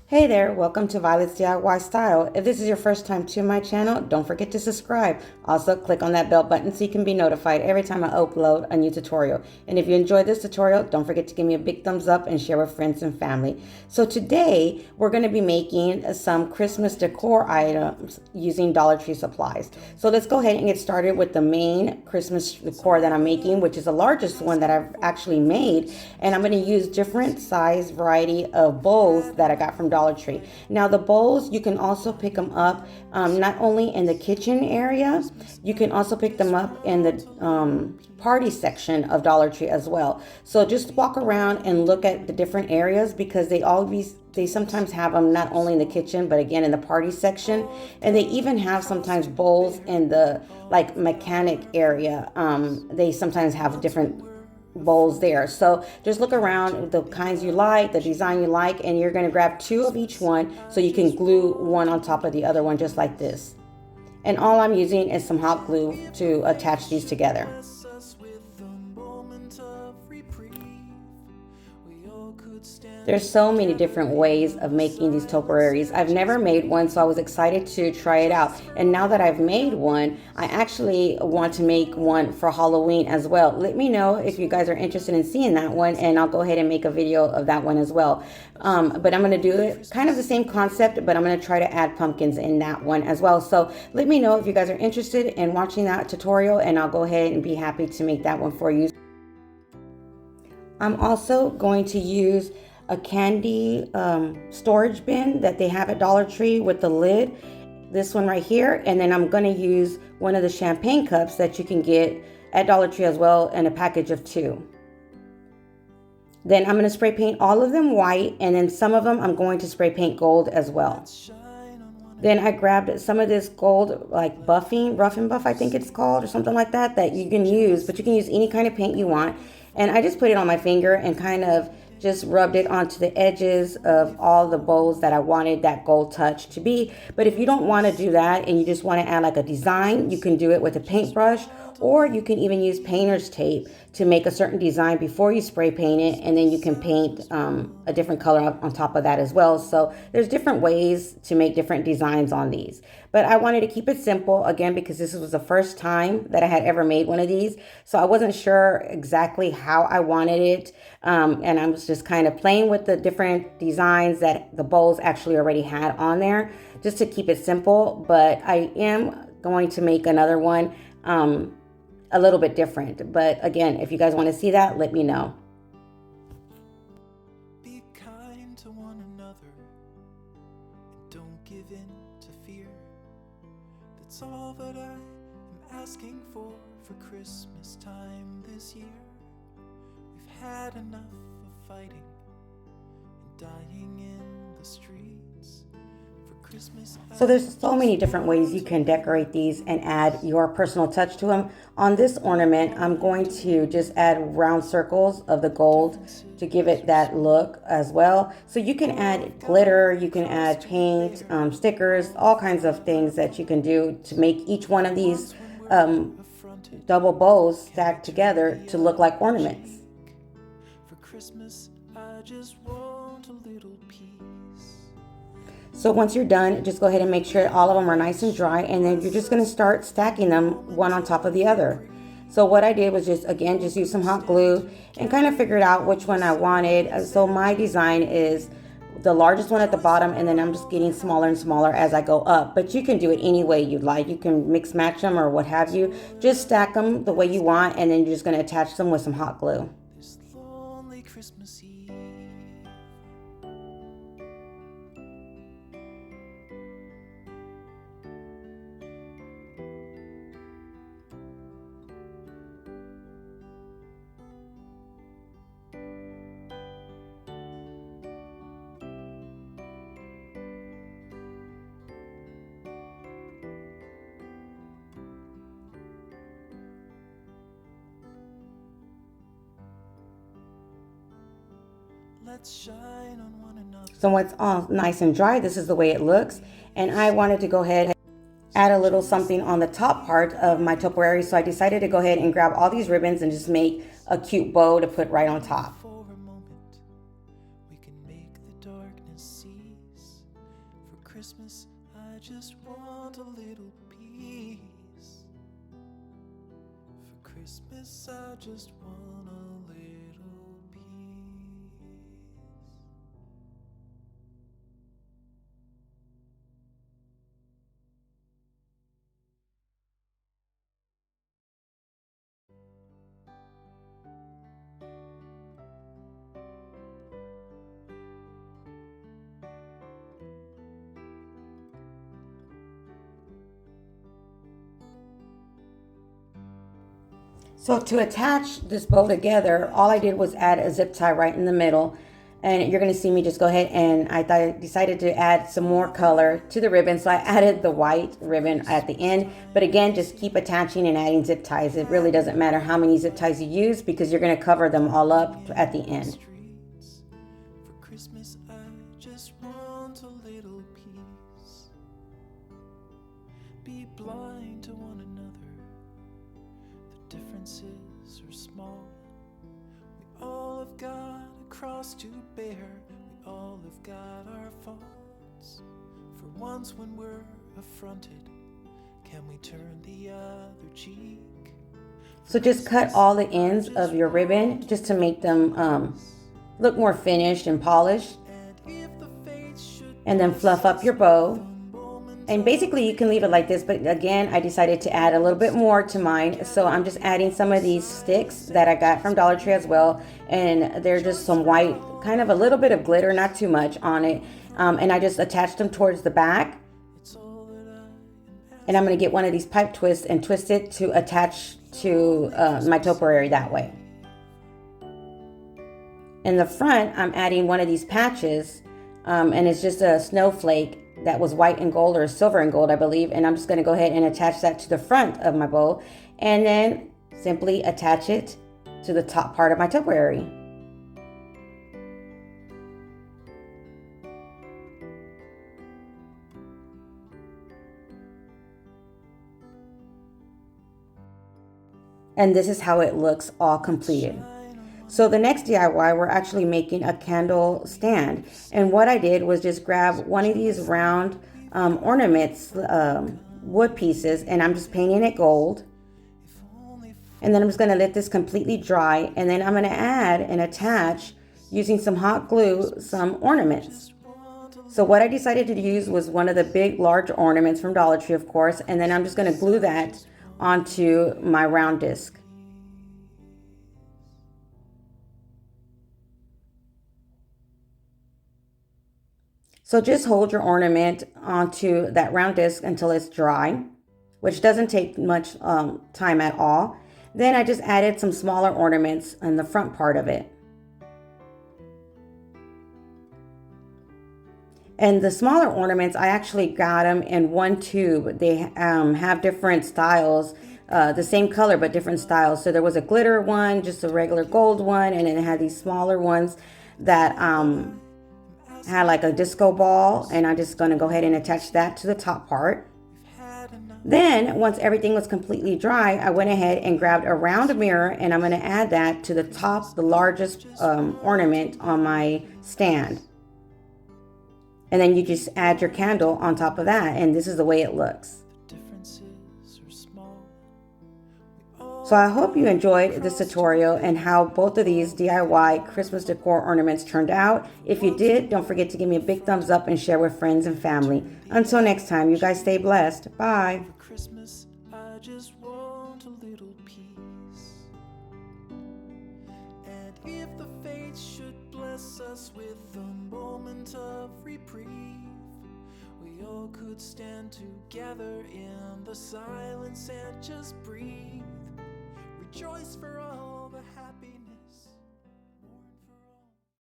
Hey there, welcome to Violet's DIY Style. If this is your first time to my channel, don't forget to subscribe. Also, click on that bell button so you can be notified every time I upload a new tutorial. And if you enjoyed this tutorial, don't forget to give me a big thumbs up and share with friends and family. So today, we're going to be making some Christmas decor items using Dollar Tree supplies. So let's go ahead and get started with the main Christmas decor that I'm making, which is the largest one that I've actually made. And I'm going to use different size variety of bowls that I got from Dollar Tree. Now the bowls, you can also pick them up not only in the kitchen area, you can also pick them up in the party section of Dollar Tree as well. So just walk around and look at the different areas because they sometimes have them not only in the kitchen but again in the party section, and they even have sometimes bowls in the like mechanic area. They sometimes have different bowls there. So just look around the kinds you like, the design you like, and you're going to grab two of each one so you can glue one on top of the other one just like this. And all I'm using is some hot glue to attach these together. There's so many different ways of making these topiaries. I've never made one, so I was excited to try it out. And now that I've made one, I actually want to make one for Halloween as well. Let me know if you guys are interested in seeing that one, and I'll go ahead and make a video of that one as well. But I'm going to do it kind of the same concept, but I'm going to try to add pumpkins in that one as well. So let me know if you guys are interested in watching that tutorial, and I'll go ahead and be happy to make that one for you. I'm also going to use a candy storage bin that they have at Dollar Tree with the lid, this one right here, and then I'm going to use one of the champagne cups that you can get at Dollar Tree as well in a package of 2. Then I'm going to spray paint all of them white, and then some of them I'm going to spray paint gold as well. Then I grabbed some of this gold like buffing, rough and buff I think it's called, or something like that, that you can use, but you can use any kind of paint you want. And I just put it on my finger and kind of just rubbed it onto the edges of all the bowls that I wanted that gold touch to be. But if you don't want to do that and you just want to add like a design, you can do it with a paintbrush, or you can even use painter's tape to make a certain design before you spray paint it, and then you can paint a different color on top of that as well. So there's different ways to make different designs on these. But I wanted to keep it simple, again, because this was the first time that I had ever made one of these. So I wasn't sure exactly how I wanted it. And I was just kind of playing with the different designs that the bowls actually already had on there, just to keep it simple. But I am going to make another one a little bit different. But again, if you guys want to see that, let me know. Be kind to one another and don't give in to fear. That's all that I am asking for Christmas time this year. We've had enough of fighting and dying in the streets. So there's so many different ways you can decorate these and add your personal touch to them. On this ornament, I'm going to just add round circles of the gold to give it that look as well. So you can add glitter, you can add paint, stickers, all kinds of things that you can do to make each one of these double bows stacked together to look like ornaments. For Christmas, I just want a little peace. So once you're done, just go ahead and make sure all of them are nice and dry, and then you're just going to start stacking them one on top of the other. So what I did was just use some hot glue and kind of figured out which one I wanted. So my design is the largest one at the bottom, and then I'm just getting smaller and smaller as I go up. But you can do it any way you'd like. You can mix match them or what have you. Just stack them the way you want, and then you're just going to attach them with some hot glue. This lonely Christmas Eve. Let's shine on one another. So when it's all nice and dry, this is the way it looks. And I wanted to go ahead and add a little something on the top part of my topiary. So I decided to go ahead and grab all these ribbons and just make a cute bow to put right on top. For a moment, we can make the darkness cease. Christmas, I just want a little peace. For Christmas, I just want a little peace. So to attach this bow together, all I did was add a zip tie right in the middle. And you're going to see me just go ahead and I decided to add some more color to the ribbon. So I added the white ribbon at the end. But again, just keep attaching and adding zip ties. It really doesn't matter how many zip ties you use because you're going to cover them all up at the end. For Christmas, I just want a little peace. Be blind to one another. The differences are small. We all have got a cross to bear. We all have got our faults. For once when we're affronted, can we turn the other cheek? So just cut all the ends of your ribbon just to make them look more finished and polished. And then fluff up your bow. And basically you can leave it like this, but again, I decided to add a little bit more to mine. So I'm just adding some of these sticks that I got from Dollar Tree as well. And they're just some white, kind of a little bit of glitter, not too much on it. And I just attached them towards the back. And I'm going to get one of these pipe twists and twist it to attach to my topiary that way. In the front, I'm adding one of these patches. And it's just a snowflake that was white and gold, or silver and gold, I believe. And I'm just going to go ahead and attach that to the front of my bow and then simply attach it to the top part of my topiary. And this is how it looks all completed. So the next DIY, we're actually making a candle stand. And what I did was just grab one of these round ornaments, wood pieces, and I'm just painting it gold. And then I'm just gonna let this completely dry. And then I'm gonna add and attach, using some hot glue, some ornaments. So what I decided to use was one of the big, large ornaments from Dollar Tree, of course. And then I'm just gonna glue that onto my round disc. So just hold your ornament onto that round disc until it's dry, which doesn't take much time at all. Then I just added some smaller ornaments in the front part of it. And the smaller ornaments, I actually got them in one tube. They have different styles, the same color, but different styles. So there was a glitter one, just a regular gold one, and then it had these smaller ones that had like a disco ball, and I'm just gonna go ahead and attach that to the top part. Then once everything was completely dry, I went ahead and grabbed a round mirror, and I'm gonna add that to the top, the largest ornament on my stand. And then you just add your candle on top of that, and this is the way it looks. So I hope you enjoyed this tutorial and how both of these DIY Christmas decor ornaments turned out. If you did, don't forget to give me a big thumbs up and share with friends and family. Until next time, you guys stay blessed. Bye. For Christmas, I just want a little peace. And if the fates should bless us with a moment of reprieve, we all could stand together in the silence and just breathe. Rejoice for all